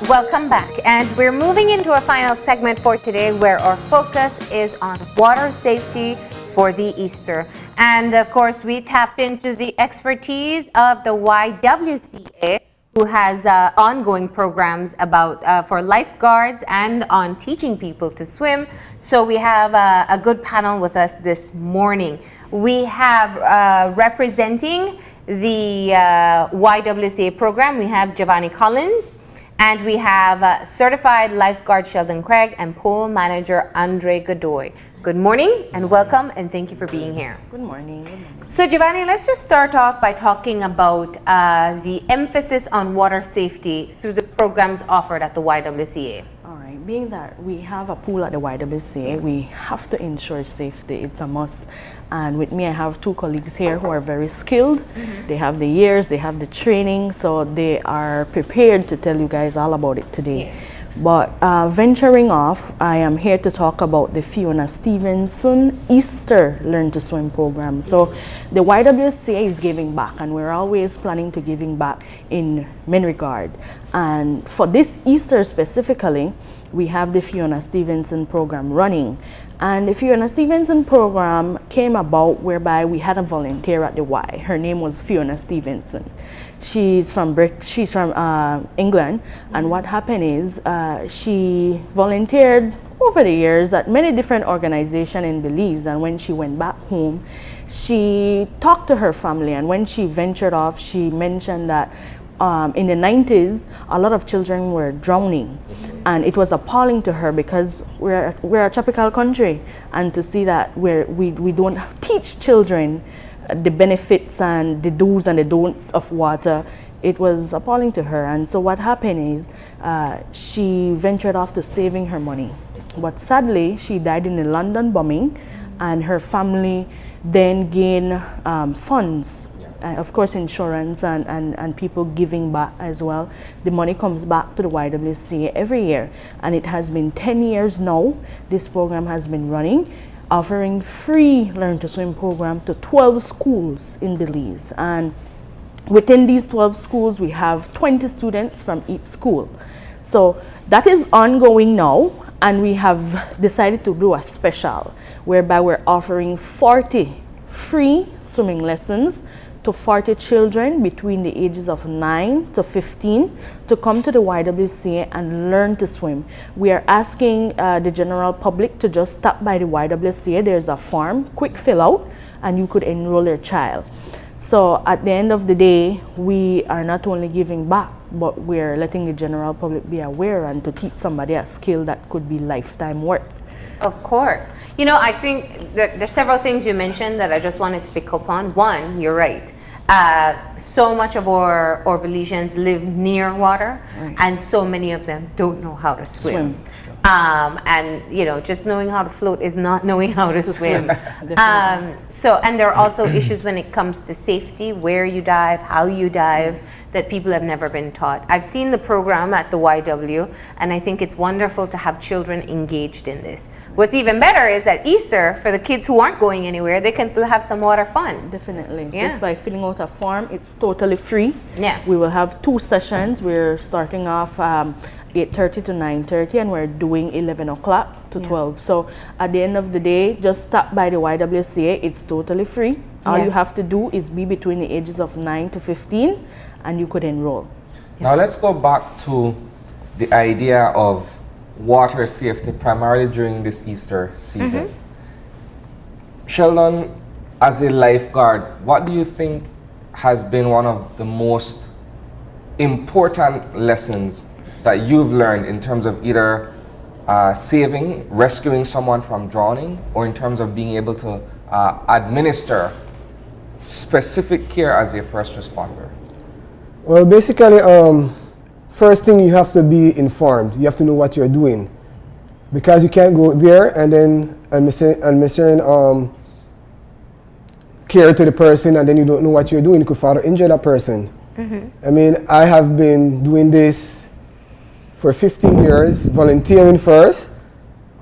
Welcome back, and we're moving into a final segment for today where our focus is on water safety for the Easter. And of course, we tapped into the expertise of the YWCA, who has ongoing programs about for lifeguards and on teaching people to swim. So we have a good panel with us this morning. We have representing the YWCA program, we have Joevannie Collins, and we have certified lifeguard Sheldon Craig and pool manager Andre Godoy. Good morning and welcome, and thank you for being here. Good morning. So Joevannie, let's just start off by talking about the emphasis on water safety through the programs offered at the YWCA. All right, being that we have a pool at the YWCA, we have to ensure safety. It's a must. And with me, I have two colleagues here who are very skilled. They have the years, they have the training, so they are prepared to tell you guys all about it today. Yeah. But venturing off, I am here to talk about the Fiona Stevenson Easter Learn to Swim program. So the YWCA is giving back, and we're always planning to giving back in many regard. And for this Easter specifically, we have the Fiona Stevenson program running. And the Fiona Stevenson program came about whereby we had a volunteer at the Y. Her name was Fiona Stevenson. She's from England, and what happened is she volunteered over the years at many different organizations in Belize, and when she went back home, she talked to her family, and when she ventured off, she mentioned that in the 90s, a lot of children were drowning, and it was appalling to her because we're a tropical country, and to see that we don't teach children the benefits and the do's and the don'ts of water, it was appalling to her. And so what happened is she ventured off to saving her money. But sadly, she died in the London bombing, and her family then gained funds. Of course, insurance and people giving back as well. The money comes back to the YWCA every year, and it has been 10 years now. This program has been running, offering free Learn to Swim program to 12 schools in Belize. And within these 12 schools, we have 20 students from each school. So that is ongoing now, and we have decided to do a special whereby we're offering 40 free swimming lessons to 40 children between the ages of 9 to 15 to come to the YWCA and learn to swim. We are asking the general public to just stop by the YWCA. There's a form, quick fill out, and you could enroll your child. So at the end of the day, we are not only giving back, but we're letting the general public be aware and to teach somebody a skill that could be lifetime worth. Of course. You know, I think that there's several things you mentioned that I just wanted to pick up on. One, you're right. So much of our Belizeans live near water, right, and so many of them don't know how to swim. And you know, just knowing how to float is not knowing how to swim. And there are also issues when it comes to safety, where you dive, how you dive, that people have never been taught. I've seen the program at the YW, and I think it's wonderful to have children engaged in this. What's even better is that Easter, for the kids who aren't going anywhere, they can still have some water fun. Definitely. Yeah. Just by filling out a form, it's totally free. Yeah. We will have 2 sessions. We're starting off 8:30 to 9:30, and we're doing 11 o'clock to 12. So at the end of the day, just stop by the YWCA. It's totally free. All you have to do is be between the ages of 9 to 15, and you could enroll. Now let's go back to the idea of water safety, primarily during this Easter season. Sheldon, as a lifeguard, what do you think has been one of the most important lessons that you've learned in terms of either saving, rescuing someone from drowning, or in terms of being able to administer specific care as a first responder? Well, basically, first thing, you have to be informed. You have to know what you're doing, because you can't go there and then administering care to the person, and then you don't know what you're doing. You could further injure that person. I mean, I have been doing this for 15 years, volunteering first,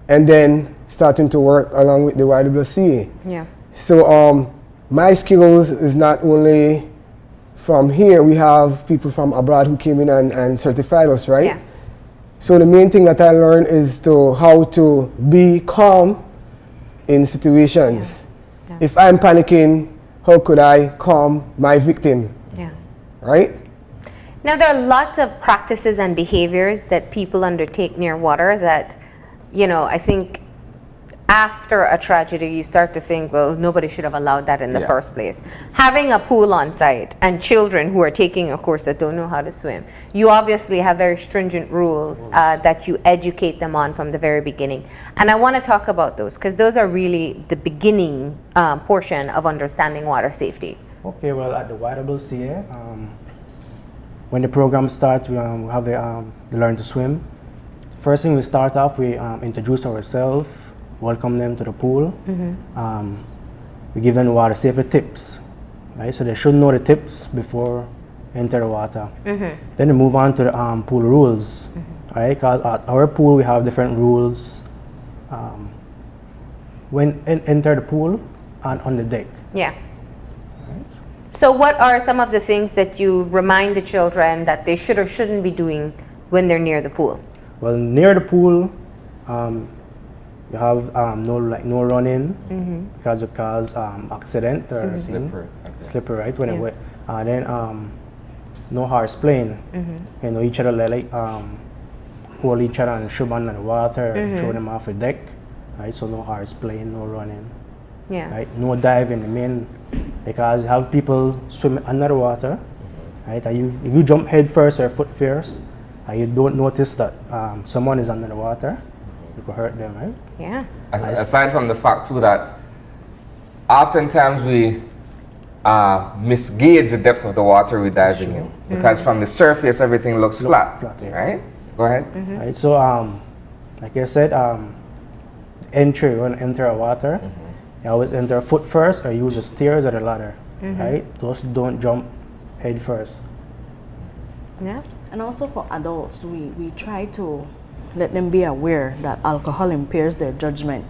and then starting to work along with the YWCA. Yeah. So my skills is not only from here. We have people from abroad who came in and certified us, right? Yeah. So the main thing that I learned is to how to be calm in situations. Yeah. If I'm panicking, how could I calm my victim? Yeah. Right? Now, there are lots of practices and behaviors that people undertake near water that, I think after a tragedy, you start to think, well, nobody should have allowed that in the first place. Having a pool on site and children who are taking a course that don't know how to swim, you obviously have very stringent rules that you educate them on from the very beginning. And I want to talk about those because those are really the beginning portion of understanding water safety. Okay, well, at the YWCA, when the program starts, we have the learn to swim. First thing we start off, we introduce ourselves, welcome them to the pool. We give them water safety tips, right? So they should know the tips before enter the water. Then we move on to the pool rules, right? Because at our pool we have different rules when enter the pool and on the deck. Yeah. So what are some of the things that you remind the children that they should or shouldn't be doing when they're near the pool? Well, near the pool, you have no running because it cause accident or slippery, right? When it wet. Then no harsh playing. Each other like hold each other and shove under the water, throw them off the deck, right? So no harsh playing, no running. Yeah. Right? No dive in the main, because you have people swim under the water, right? If you jump head first or foot first, and you don't notice that someone is under the water, you could hurt them, right? Yeah. Aside from the fact too that oftentimes we misgauge the depth of the water we're diving in, because from the surface everything looks flat, right? Go ahead. Right. So like I said, entry, when you enter a water, you always enter foot first or use the stairs or the ladder, right? Those don't jump head first. Yeah. And also for adults, we try to let them be aware that alcohol impairs their judgment.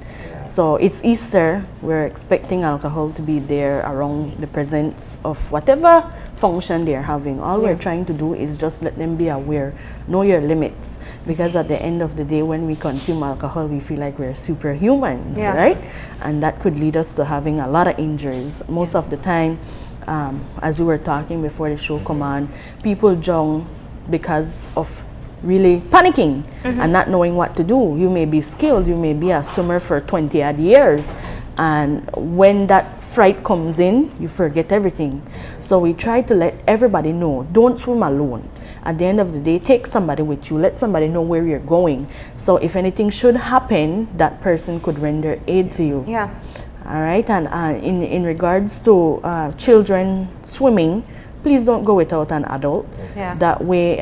So it's Easter, we're expecting alcohol to be there around the presence of whatever function they're having. All we're trying to do is just let them be aware, know your limits, because at the end of the day when we consume alcohol we feel like we're superhumans, right? And that could lead us to having a lot of injuries. Most of the time, as we were talking before the show come on, people drown because of really panicking and not knowing what to do. You may be skilled, you may be a swimmer for 20 odd years, and when that fright comes in, you forget everything. So we try to let everybody know, don't swim alone. At the end of the day, take somebody with you, let somebody know where you're going. So if anything should happen, that person could render aid to you. Yeah. All right, and in regards to children swimming, please don't go without an adult. That way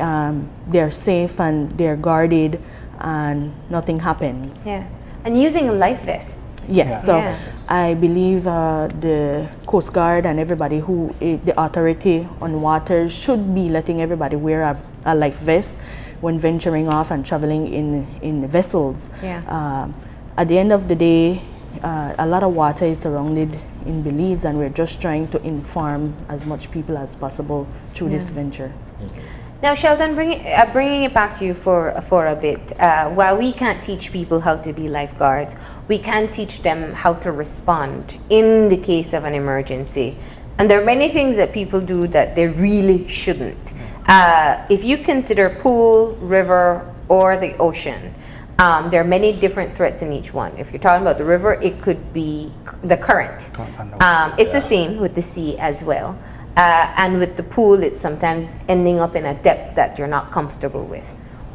they're safe and they're guarded and nothing happens. Yeah. And using life vests. Yes, so I believe the Coast Guard and everybody who, the authority on water should be letting everybody wear a life vest when venturing off and traveling in vessels. At the end of the day, a lot of water is surrounded in Belize, and we're just trying to inform as much people as possible through this venture. Now, Sheldon, bringing it back to you for a bit. While we can't teach people how to be lifeguards, we can teach them how to respond in the case of an emergency. And there are many things that people do that they really shouldn't. If you consider pool, river, or the ocean, there are many different threats in each one. If you're talking about the river, it could be the current. It's the same with the sea as well. And with the pool, it's sometimes ending up in a depth that you're not comfortable with.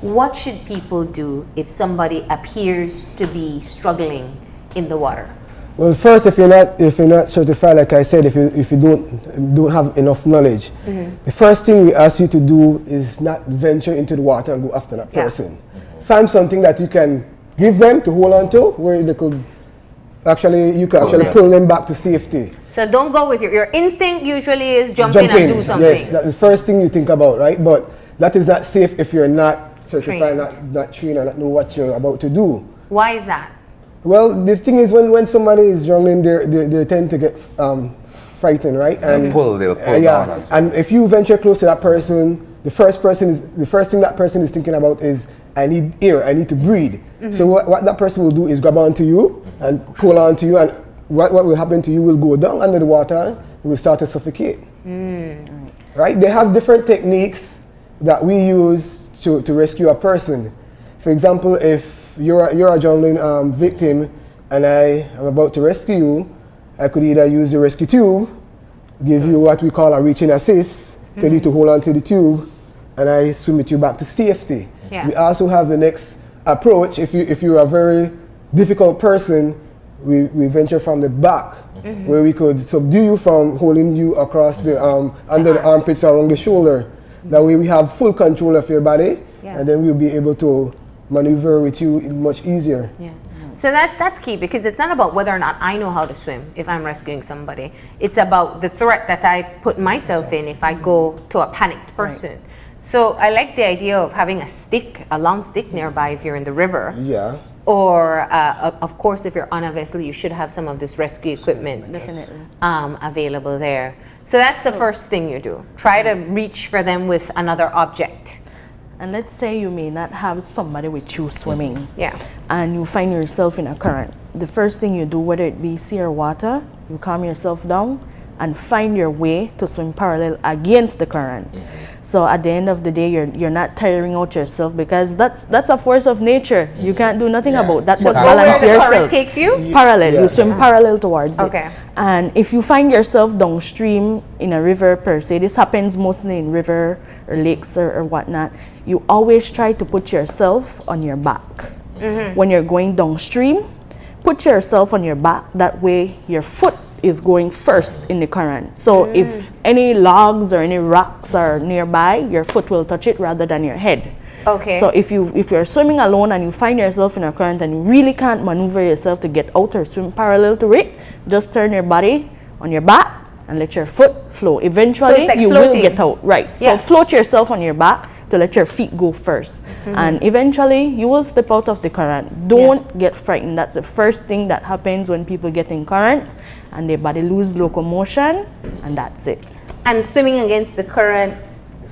What should people do if somebody appears to be struggling in the water? Well, first, if you're not certified, like I said, if you don't have enough knowledge, the first thing we ask you to do is not venture into the water and go after that person. Find something that you can give them to hold on to, where they could you could pull them back to safety. So don't go with your instinct. Usually is jump in and do something. Yes, that's the first thing you think about, right? But that is not safe if you're not certified, not trained, or not know what you're about to do. Why is that? Well, the thing is, when somebody is drowning, they tend to get frightened, right? And they'll pull down. And if you venture close to that person, the first thing that person is thinking about is I need air, I need to breathe. So what that person will do is grab onto you and pull onto you, and what will happen to you will go down under the water, you will start to suffocate. Right? They have different techniques that we use to rescue a person. For example, if you're a drowning victim and I am about to rescue you, I could either use the rescue tube, give you what we call a reach and assist, tell you to hold on to the tube, and I swim with you back to safety. Yeah. We also have the next approach. If you're a very difficult person, we venture from the back, where we could subdue you from holding you across the under the armpits or around the shoulder. That way we have full control of your body, and then we'll be able to maneuver with you much easier. Yeah. So that's key, because it's not about whether or not I know how to swim if I'm rescuing somebody. It's about the threat that I put myself in if I go to a panicked person. Right. So I like the idea of having a long stick nearby if you're in the river. Yeah. Or, of course, if you're on a vessel, you should have some of this rescue equipment available there. So that's the first thing you do. Try to reach for them with another object. And let's say you may not have somebody with you swimming. Yeah. And you find yourself in a current. The first thing you do, whether it be sea or water, you calm yourself down and find your way to swim parallel against the current. So at the end of the day, you're not tiring out yourself, because that's a force of nature. You can't do nothing about that but balance where the yourself. current takes you? Parallel. You swim parallel towards it. Okay. And if you find yourself downstream in a river per se, this happens mostly in river or lakes or whatnot, you always try to put yourself on your back. When you're going downstream, put yourself on your back. That way your foot is going first in the current. So if any logs or any rocks are nearby, your foot will touch it rather than your head. Okay. So if you're swimming alone and you find yourself in a current and you really can't maneuver yourself to get out or swim parallel to it, just turn your body on your back and let your foot flow. Eventually, like you floating. will get out. Right. Yeah. So float yourself on your back to let your feet go first. And eventually, you will step out of the current. Don't get frightened. That's the first thing that happens when people get in current and their body lose locomotion, and that's it. And swimming against the current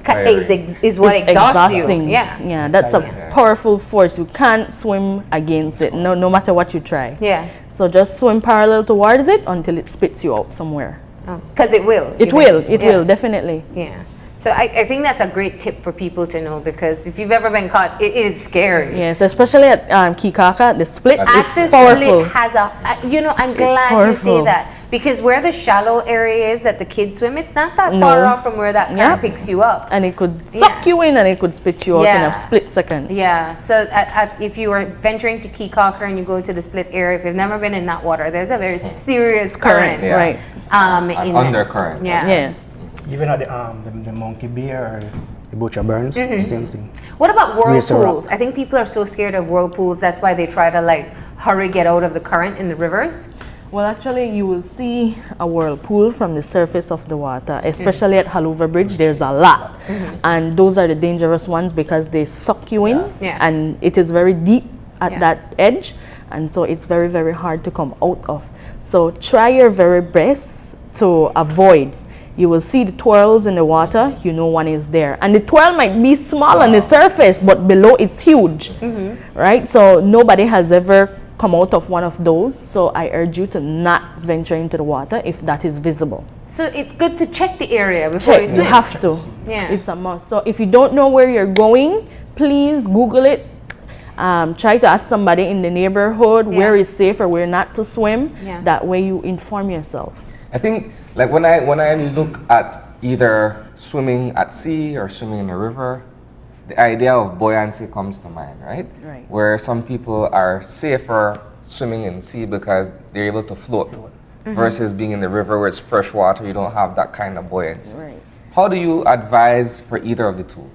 tiring. is what It's exhausts you. exhausting. Yeah. Yeah, that's a powerful force. You can't swim against it, no matter what you try. Yeah. So just swim parallel towards it until it spits you out somewhere. Because it will. It will, definitely. Yeah. So I think that's a great tip for people to know, because if you've ever been caught, it is scary. Yes, especially at Kikaka, the split, At it's the powerful. split has I'm glad you say powerful. that, because where the shallow area is that the kids swim, it's not that far off from where that current picks you up. And it could suck you in and it could spit you out in a split second. Yeah. So if you are venturing to Kikaka and you go to the split area, if you've never been in that water, there's a very serious current. Right. In Undercurrent. Yeah. Even at the monkey bear or the butcher burns, same thing. What about Raise a rock. whirlpools? I think people are so scared of whirlpools. That's why they try to hurry get out of the current in the rivers. Well, actually, you will see a whirlpool from the surface of the water, especially at Halover Bridge. There's a lot, and those are the dangerous ones because they suck you in, and it is very deep at that edge, and so it's very, very hard to come out of. So try your very best to avoid. You will see the twirls in the water, you know one is there. And the twirl might be small on the surface, but below it's huge, right? So nobody has ever come out of one of those. So I urge you to not venture into the water if that is visible. So it's good to check the area before you swim. You have to. Yeah. It's a must. So if you don't know where you're going, please Google it. Try to ask somebody in the neighborhood where is safe or where not to swim. Yeah. That way you inform yourself. I think when I look at either swimming at sea or swimming in a river, the idea of buoyancy comes to mind, right? Right. Where some people are safer swimming in sea because they're able to float, versus being in the river where it's fresh water, you don't have that kind of buoyancy. Right. How do you advise for either of the two?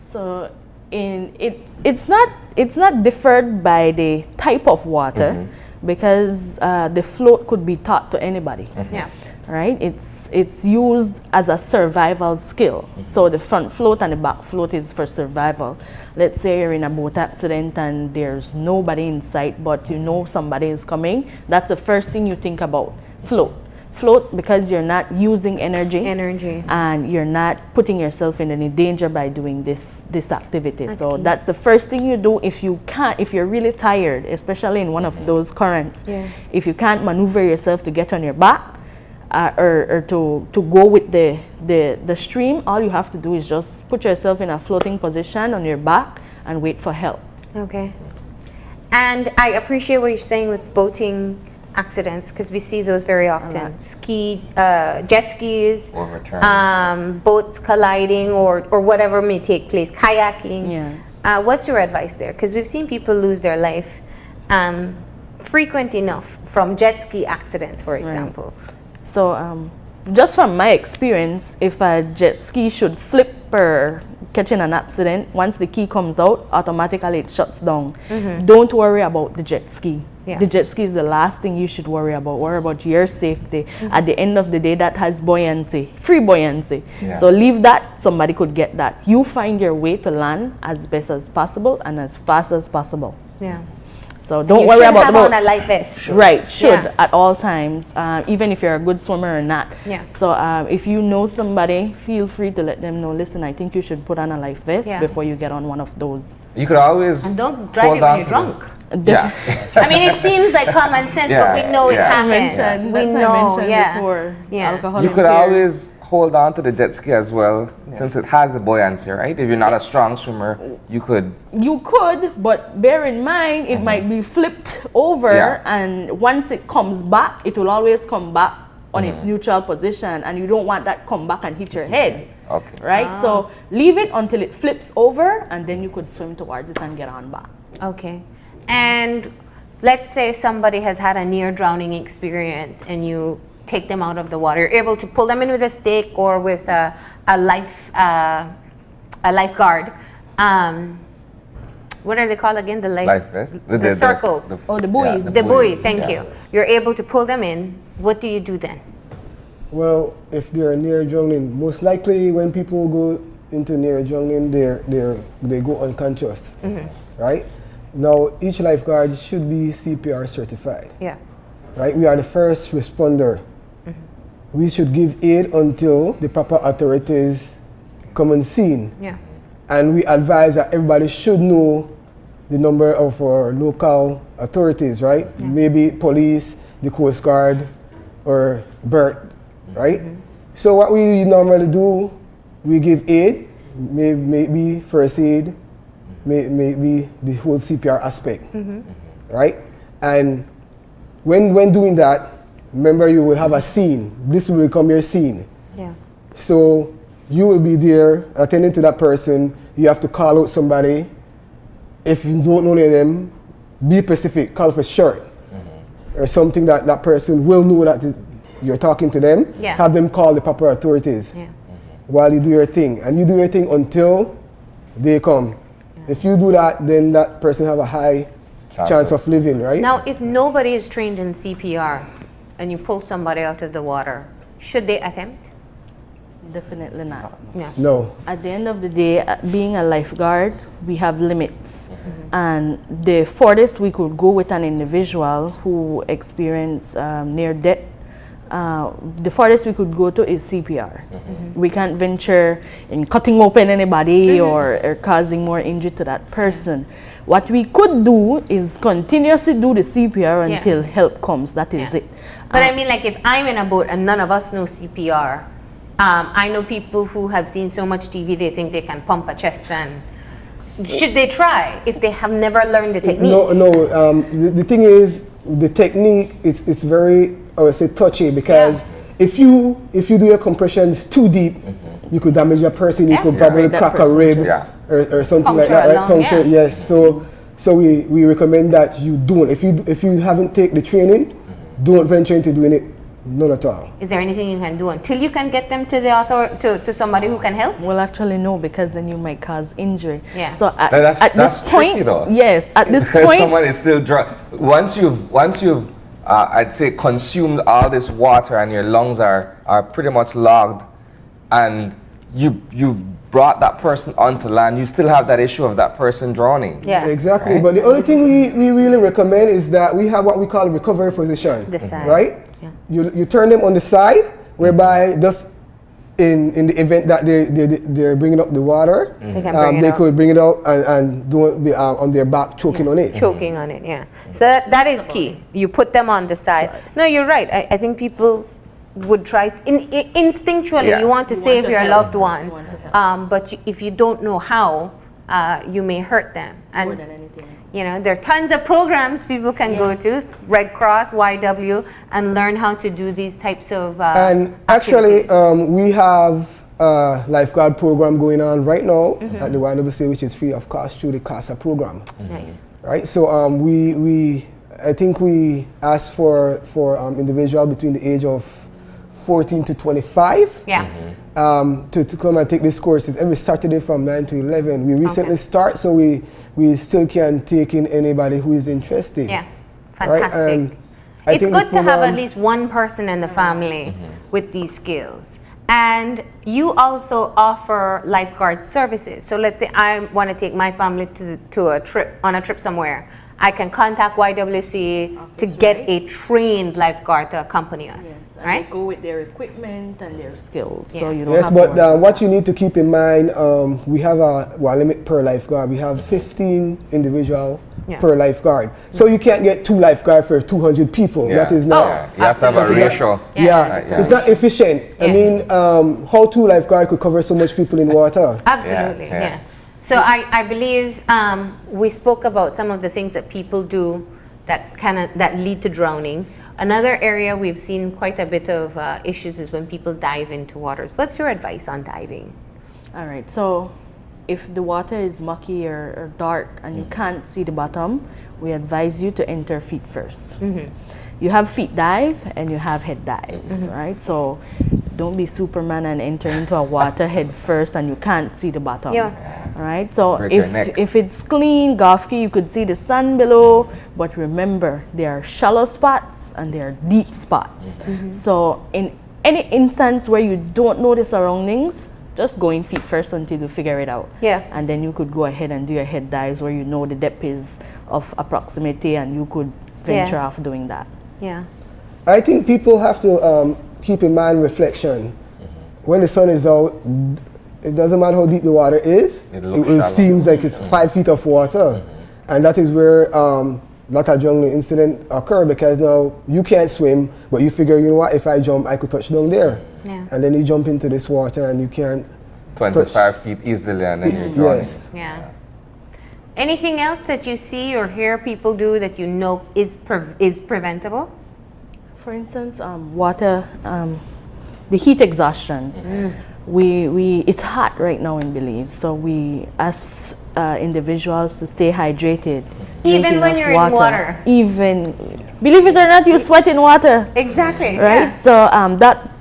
So it's not differed by the type of water, because the float could be taught to anybody. Yeah. Right? It's used as a survival skill. So the front float and the back float is for survival. Let's say you're in a boat accident and there's nobody in sight, but you know somebody is coming. That's the first thing you think about. Float. float because you're not using energy. Energy. And you're not putting yourself in any danger by doing this activity. That's so key. that's the first thing you do if you're really tired, especially in one of those currents. Yeah. If you can't maneuver yourself to get on your back or to go with the stream, all you have to do is just put yourself in a floating position on your back and wait for help. Okay. And I appreciate what you're saying with boating accidents, because we see those very often. Jet skis, Overturn. boats colliding, or whatever may take place, kayaking. Yeah. What's your advice there? Because we've seen people lose their life frequent enough from jet ski accidents, for example. So just from my experience, if a jet ski should flip or catch in an accident, once the key comes out, automatically it shuts down. Don't worry about the jet ski. Yeah. The jet ski is the last thing you should worry about. Worry about your safety. At the end of the day, that has buoyancy, free buoyancy. Yeah. So leave that, somebody could get that. You find your way to land as best as possible and as fast as possible. Yeah. So don't You worry should about have the on boat. a life vest. Right, should Yeah. at all times, even if you're a good swimmer or not. Yeah. So if you know somebody, feel free to let them know, listen, I think you should put on a life vest Yeah. before you get on one of those. You could always And don't drive hold it when on you're to drunk. Yeah. I mean, it seems like common sense, but we know it Yeah. happens. That's We what I know, mentioned yeah. before, Yeah. alcohol You could impairs. always hold on to the jet ski as well, since it has the buoyancy, right? If you're not a strong swimmer, you could. You could, but bear in mind, it might be flipped over, Yeah. and once it comes back, it will always come back on its neutral position, and you don't want that come back and hit your head. Okay. Right? So leave it until it flips over, and then you could swim towards it and get on back. Okay. And let's say somebody has had a near drowning experience and you take them out of the water. You're able to pull them in with a stick or with a lifeguard. What are they called again? The Life vest? The circles. The buoys. The buoys, thank yeah. you. You're able to pull them in. What do you do then? Well, if they're near drowning, most likely when people go into near drowning, they go unconscious, right? Now, each lifeguard should be CPR certified, Yeah. right? We are the first responder. We should give aid until the proper authorities come on scene. Yeah. And we advise that everybody should know the number of our local authorities, right? Maybe police, the Coast Guard, or BERT, right? So what we normally do, we give aid, maybe first aid, maybe the whole CPR aspect, right? And when doing that, remember you will have a scene. This will become your scene. Yeah. So you will be there attending to that person. You have to call out somebody. If you don't know them, be specific. Call for short or something that person will know that you're talking to them. Yeah. Have them call the proper authorities Yeah. while you do your thing. And you do your thing until they come. If you do that, then that person have a high chance of living, right? Now, if nobody is trained in CPR and you pull somebody out of the water, should they attempt? Definitely not. Yeah. No. At the end of the day, being a lifeguard, we have limits. And the furthest we could go with an individual who experienced near death, the farthest we could go to is CPR. We can't venture in cutting open anybody or causing more injury to that person. What we could do is continuously do the CPR until help comes. That is it. But I mean, like, if I'm in a boat and none of us know CPR, I know people who have seen so much TV, they think they can pump a chest. And should they try if they have never learned the technique? No. The thing is, the technique, it's very, I would say, touchy, because if you do your compressions too deep, you could damage a person. You could probably crack a rib or something like that, right? Puncture, yes. So we recommend that you don't. If you haven't taken the training, don't venture into doing it. None at all. Is there anything you can do until you can get them to the to somebody who can help? Well, actually, no, because then you might cause injury. Yeah. So at That's this point, tricky, though. yes, at this Because point, someone is still drunk. Once you've I'd say consumed all this water and your lungs are pretty much logged, and you brought that person onto land, you still have that issue of that person drowning. Yeah. Exactly. Right. But the only thing we really recommend is that we have what we call a recovery position. This side. Right? Yeah. You turn them on the side, whereby just in the event that they're bringing up the water, They can bring it they out. could bring it out and don't be on their back choking on it. Choking on it, yeah. So that is key. You put them on the side. No, you're right. I think people would try, instinctually, Yeah. you want to save to your help. loved You one, want to help. but if you don't know how, you may hurt them. More And than anything. you know, there are tons of programs people can go to, Red Cross, YW, and learn how to do these types of And actually, activities. we have a lifeguard program going on right now at the YWCA, which is free of cost through the CASA program. Nice. Right, so I think we asked for individuals between the age of 14 to 25 Yeah. to come and take these courses every Saturday from 9 to 11. We recently start, so we still can take in anybody who is interested. Yeah. Right, Fantastic. and I It's think good the to have at program- least one person in the family with these skills. And you also offer lifeguard services. So let's say I want to take my family to a trip, on a trip somewhere. I can contact YWCA to get a trained lifeguard to accompany us, Yes, and right? they go with their equipment and their skills. Yeah. So you don't Yes, have but to worry. what you need to keep in mind, we have a limit per lifeguard. We have 15 individual Yeah. per lifeguard. So you can't get 2 lifeguards for 200 people. Yeah. That is not. Yeah. You have to have a Absolutely. ratio. Yeah, Right, it's not efficient. I Yeah. mean, how 2 lifeguards could cover so much people in water? Absolutely, Yeah, yeah. yeah. So I believe we spoke about some of the things that people do that lead to drowning. Another area we've seen quite a bit of issues is when people dive into waters. What's your advice on diving? All right, so if the water is mucky or dark and you can't see the bottom, we advise you to enter feet 1st. You have feet dive and you have head dives, right? So don't be Superman and enter into a water head first and you can't see the bottom. Yeah. All right, so Break your neck. if it's clean, Gofke, you could see the sun below, but remember there are shallow spots and there are deep spots. So in any instance where you don't know the surroundings, just go in feet first until you figure it out. Yeah. And then you could go ahead and do your head dives where you know the depth is of approximately and you could venture off doing that. Yeah. I think people have to keep in mind reflection. When the sun is out, it doesn't matter how deep the water is, It it, looks will shallow. seems like it's 5 feet of water. And that is where a lot of drowning incident occur, because now you can't swim, but you figure, you know what, if I jump, I could touch down there. Yeah. And then you jump into this water and you can't 25 feet easily and then you're drowning. Yes. Yeah. Anything else that you see or hear people do that you know is preventable? For instance, water, the heat exhaustion. It's hot right now in Belize, so we ask individuals to stay hydrated. Even drink when enough you're in water. Even, believe it or not, you sweat in water. Exactly. Right? Yeah. So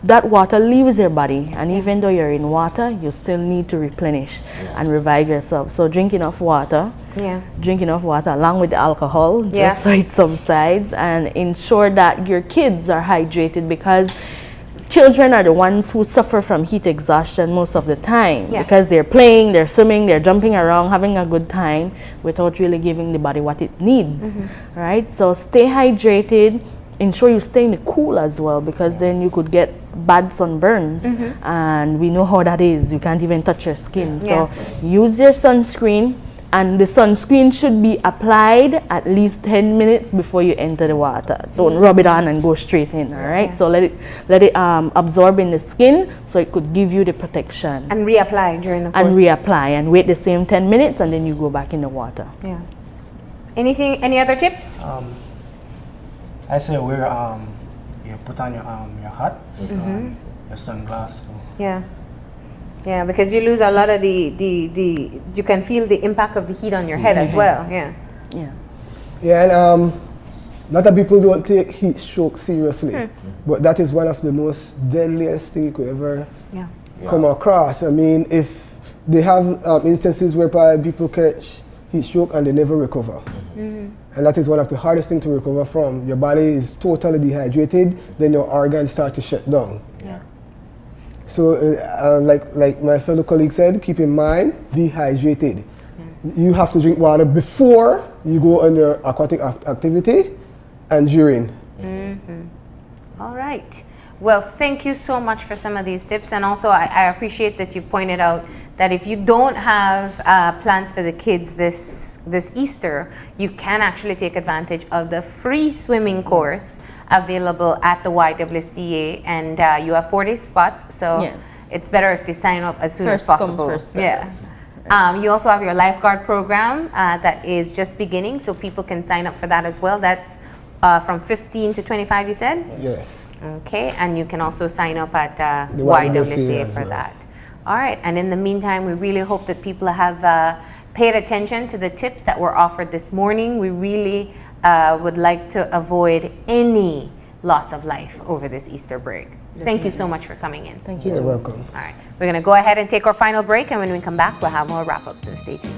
that water leaves your body, and even though you're in water, you still need to replenish and revive yourself. So drink enough water. Yeah. Drink enough water along with the alcohol, Yeah. just so it subsides, and ensure that your kids are hydrated, because children are the ones who suffer from heat exhaustion most of the time, Yeah. because they're playing, they're swimming, they're jumping around, having a good time without really giving the body what it needs, right? So stay hydrated, ensure you stay in the cool as well, because then you could get bad sunburns, and we know how that is. You can't even touch your skin. So use your sunscreen, and the sunscreen should be applied at least 10 minutes before you enter the water. Don't rub it on and go straight in, all right? So let it absorb in the skin, so it could give you the protection. And reapply during the course. And reapply and wait the same 10 minutes, and then you go back in the water. Yeah. Any other tips? I say you put on your hats, your sunglasses. So Yeah. Yeah, because you lose a lot of the you can feel the impact of the heat on your head as well. Yeah. Yeah. Yeah, and a lot of people don't take heat stroke seriously, but that is one of the most deadliest thing you could ever Yeah. come across. I mean, if they have instances whereby people catch heat stroke and they never recover. And that is one of the hardest things to recover from. Your body is totally dehydrated, then your organs start to shut down. Yeah. So, like my fellow colleague said, keep in mind, be hydrated. You have to drink water before you go on your aquatic activity and during. All right. Well, thank you so much for some of these tips. And also, I appreciate that you pointed out that if you don't have plans for the kids this Easter, you can actually take advantage of the free swimming course available at the YWCA. And you have 4-day spots, so Yes. it's better if they sign up as soon as First come, possible. first serve. Yeah. You also have your lifeguard program that is just beginning, so people can sign up for that as well. That's from 15 to 25, you said? Yes. Okay, and you can also sign up at The YWCA as for well. that. All right, and in the meantime, we really hope that people have paid attention to the tips that were offered this morning. We really would like to avoid any loss of life over this Easter break. Thank you so much for coming in. Thank you. You're welcome. All right, we're going to go ahead and take our final break, and when we come back, we'll have more wrap-ups, so stay tuned.